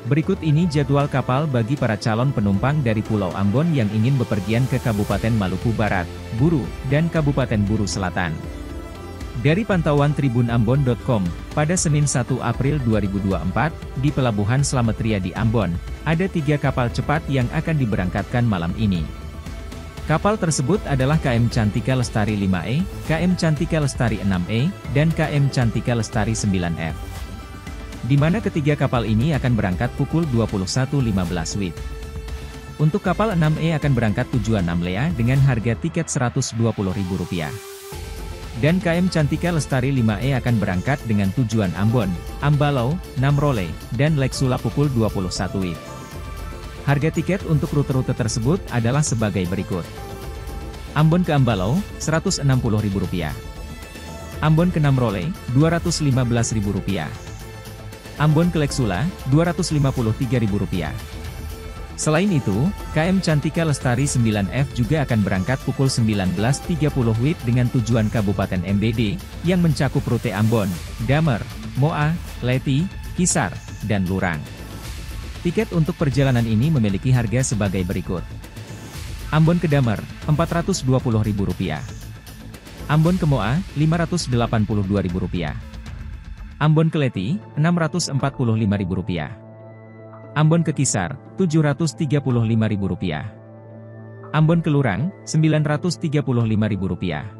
Berikut ini jadwal kapal bagi para calon penumpang dari Pulau Ambon yang ingin bepergian ke Kabupaten Maluku Barat, Buru, dan Kabupaten Buru Selatan. Dari pantauan tribunambon.com, pada Senin 1 April 2024, di Pelabuhan Slamet Riyadi Ambon, ada 3 kapal cepat yang akan diberangkatkan malam ini. Kapal tersebut adalah KM Cantika Lestari 5E, KM Cantika Lestari 6E, dan KM Cantika Lestari 9F. Di mana ketiga kapal ini akan berangkat pukul 21.15 WIB. Untuk kapal 6E akan berangkat tujuan Namlea dengan harga tiket Rp120.000. Dan KM Cantika Lestari 5E akan berangkat dengan tujuan Ambon, Ambalaw, Namrole, dan Leksula pukul 21 WIB. Harga tiket untuk rute-rute tersebut adalah sebagai berikut. Ambon ke Ambalaw, Rp160.000. Ambon ke Namrole, Rp215.000. Ambon ke Leksula, Rp253.000. Selain itu, KM Cantika Lestari 9F juga akan berangkat pukul 19.30 WIB dengan tujuan Kabupaten MBD, yang mencakup rute Ambon, Damer, Moa, Leti, Kisar, dan Lurang. Tiket untuk perjalanan ini memiliki harga sebagai berikut. Ambon ke Damer, Rp420.000. Ambon ke Moa, Rp582.000. Ambon ke Leti, Rp645.000. Ambon ke Kisar, Rp735.000. Ambon ke Lurang, Rp935.000.